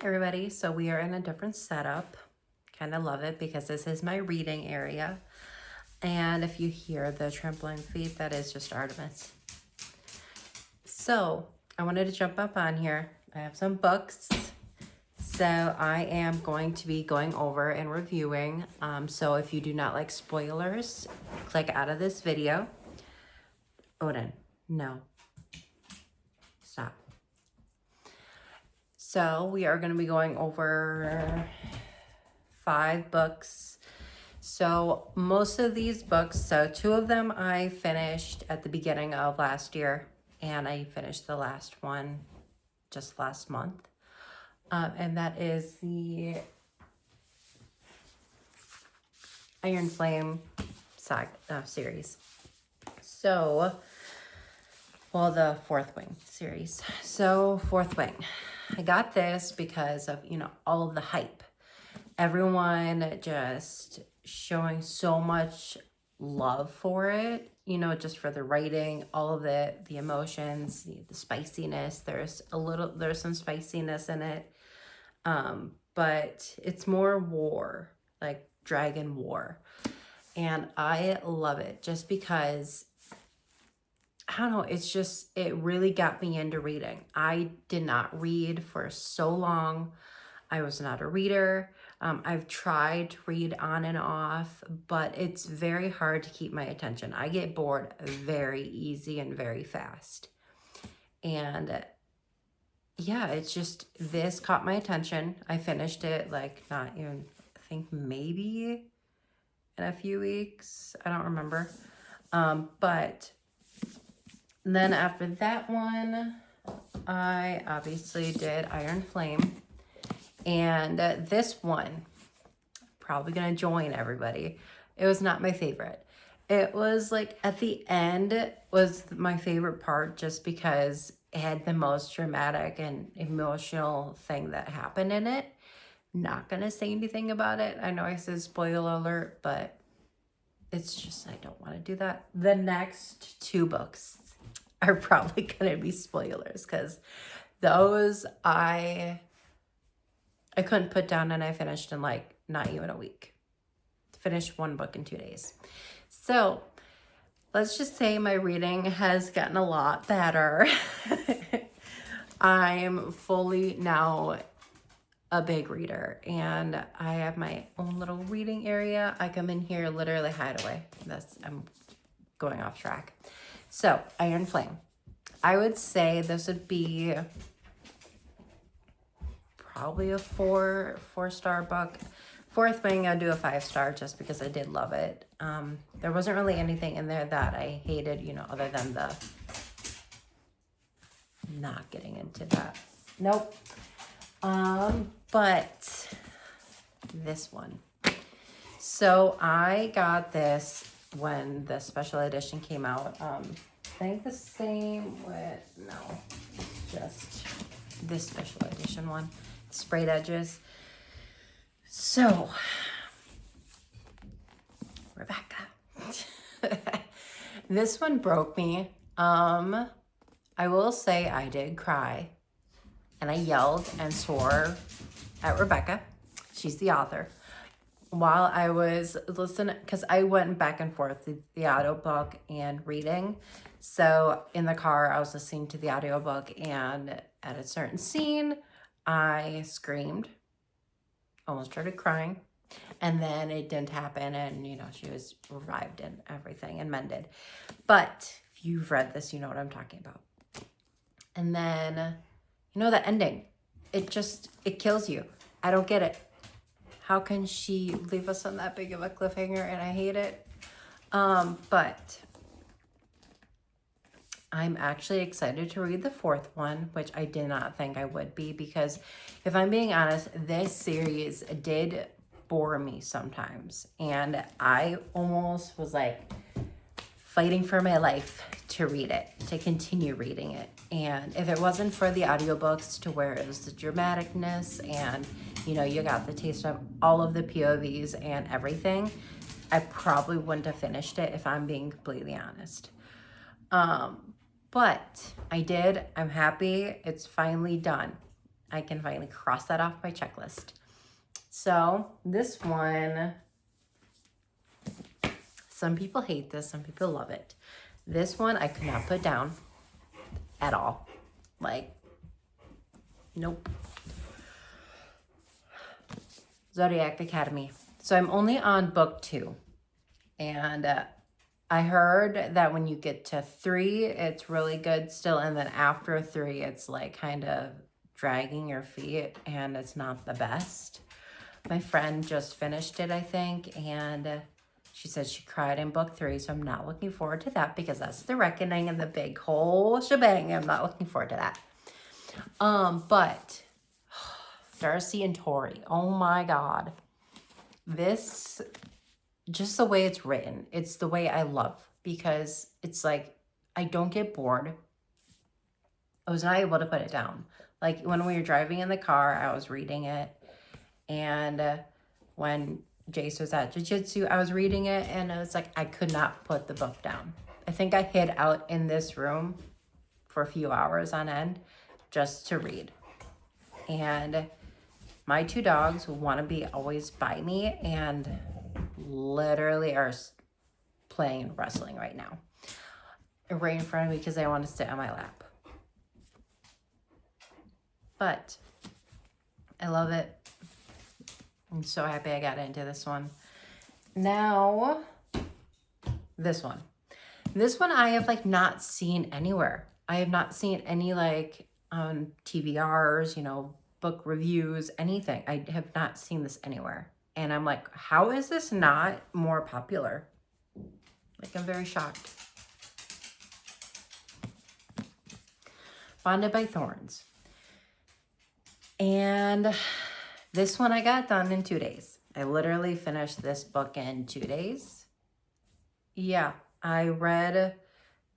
Everybody, so we are in a different setup. Kind of love it because this is my reading area. And if you hear the trampling feet, that is just Artemis. So I wanted to jump up on here. I have some books. So I am going to be going over and reviewing. So if you do not like spoilers, click out of this video. Odin, no. Stop. So we are going to be going over 5 books. So most of these books, so 2 of them I finished at the beginning of last year, and I finished the last one just last month. And that is the Iron Flame series. So, well, the Fourth Wing series. So, Fourth Wing. I got this because of, all of the hype. Everyone just showing so much love for it, just for the writing, all of it, the emotions, the spiciness. There's some spiciness in it. But it's more war, like dragon war. And I love it just because, I don't know, it really got me into reading. I did not read for so long. I was not a reader. I've tried to read on and off, but it's very hard to keep my attention. I get bored very easy and very fast. And yeah, it's just, this caught my attention. I finished it like not even, I think maybe in a few weeks. I don't remember. But then after that one, I obviously did Iron Flame. And this one, probably gonna join everybody. It was not my favorite. It was like at the end was my favorite part just because it had the most dramatic and emotional thing that happened in it. Not gonna say anything about it. I know I said spoiler alert, but it's just, I don't want to do that. The next 2 books are probably gonna be spoilers because those I couldn't put down, and I finished in like not even a week. Finished 1 book in 2 days. So let's just say my reading has gotten a lot better. I'm fully now a big reader, and I have my own little reading area. I come in here, literally hide away. I'm going off track. So Iron Flame. I would say this would be probably a 4-star book. Fourth Wing, I'd do a 5-star just because I did love it. There wasn't really anything in there that I hated, other than the not getting into that. Nope. But this one. So I got this when the special edition came out. I think the same with, no, just this special edition one. Sprayed edges. So, Rebecca. This one broke me. I will say I did cry. And I yelled and swore at Rebecca. She's the author. While I was listening, because I went back and forth the audiobook and reading. So in the car, I was listening to the audiobook, and at a certain scene, I screamed, almost started crying, and then it didn't happen, and she was revived and everything and mended. But if you've read this, you know what I'm talking about. And then the ending, it kills you. I don't get it. How can she leave us on that big of a cliffhanger? And I hate it. But I'm actually excited to read the 4th one, which I did not think I would be, because if I'm being honest, this series did bore me sometimes. And I almost was like fighting for my life to read it, to continue reading it. And if it wasn't for the audiobooks, to where it was the dramaticness and, you got the taste of all of the POVs and everything, I probably wouldn't have finished it, if I'm being completely honest. But I did. I'm happy. It's finally done. I can finally cross that off my checklist. So this one, some people hate this, some people love it. This one I could not put down at all. Like, nope. Zodiac Academy. So I'm only on book 2. And I heard that when you get to 3, it's really good still. And then after 3, it's like kind of dragging your feet and it's not the best. My friend just finished it, I think. And she said she cried in book 3. So I'm not looking forward to that because that's the reckoning and the big whole shebang. I'm not looking forward to that. But Darcy and Tori, oh my God. This, just the way it's written, it's the way I love, because it's like, I don't get bored. I was not able to put it down. Like when we were driving in the car, I was reading it. And when Jace was at jiu-jitsu, I was reading it and I was like, I could not put the book down. I think I hid out in this room for a few hours on end just to read. And my 2 dogs want to be always by me and literally are playing and wrestling right now. Right in front of me because they want to sit on my lap. But I love it. I'm so happy I got into this one. Now, this one. This one I have like not seen anywhere. I have not seen any like on TBRs, you know, book reviews, anything. I have not seen this anywhere. And I'm like, how is this not more popular? Like, I'm very shocked. Bonded by Thorns. And this one I got done in 2 days. I literally finished this book in 2 days. Yeah, I read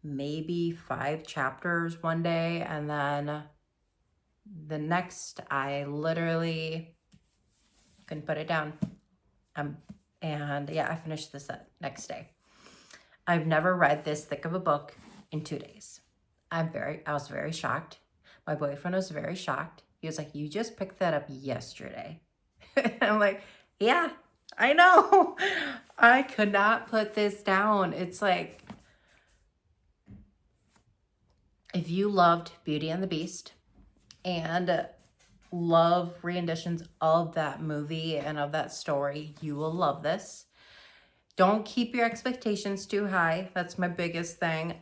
maybe 5 chapters one day, and then the next I literally couldn't put it down. And yeah, I finished this that next day. I've never read this thick of a book in 2 days. I was very shocked. My boyfriend was very shocked. He was like, you just picked that up yesterday. I'm like, yeah, I know. I could not put this down. It's like, if you loved Beauty and the Beast and love renditions of that movie and of that story, you will love this. Don't keep your expectations too high. That's my biggest thing.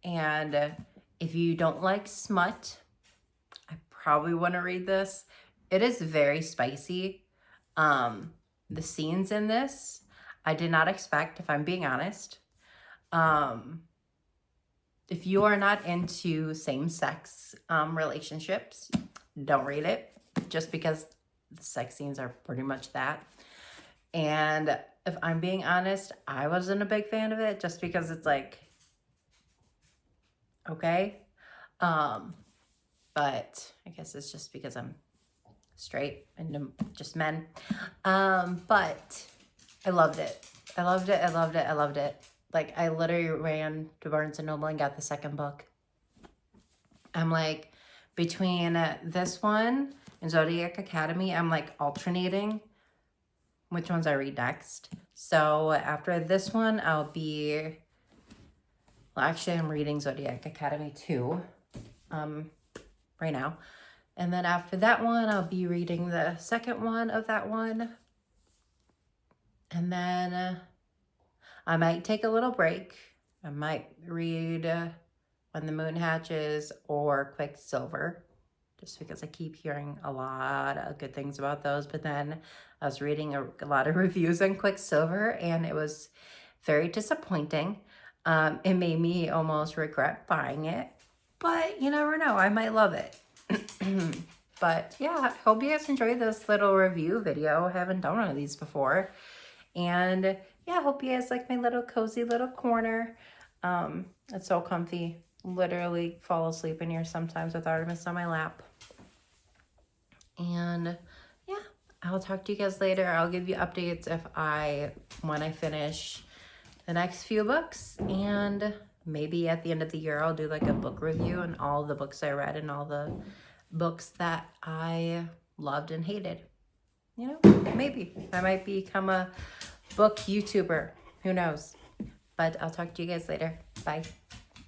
And if you don't like smut, I probably want to read this. It is very spicy. The scenes in this, I did not expect, if I'm being honest. If you are not into same-sex relationships, don't read it, just because the sex scenes are pretty much that. And if I'm being honest, I wasn't a big fan of it, just because it's like, okay. But I guess it's just because I'm straight and just men. But I loved it. I loved it. I loved it. I loved it. Like, I literally ran to Barnes & Noble and got the second book. I'm like, between this one and Zodiac Academy, I'm like alternating which ones I read next. So after this one, I'll be, well, actually I'm reading Zodiac Academy 2 right now. And then after that one, I'll be reading the second one of that one. And then I might take a little break. I might read When the Moon Hatches or Quicksilver, just because I keep hearing a lot of good things about those. But then I was reading a lot of reviews on Quicksilver, and it was very disappointing. It made me almost regret buying it, but you never know. I might love it. But yeah, I hope you guys enjoyed this little review video. I haven't done one of these before. And yeah, I hope you guys like my little cozy little corner. It's so comfy. Literally fall asleep in here sometimes with Artemis on my lap. And yeah, I'll talk to you guys later. I'll give you updates when I finish the next few books. And maybe at the end of the year, I'll do like a book review and all the books I read and all the books that I loved and hated. You know, maybe I might become a book YouTuber. Who knows? But I'll talk to you guys later. Bye.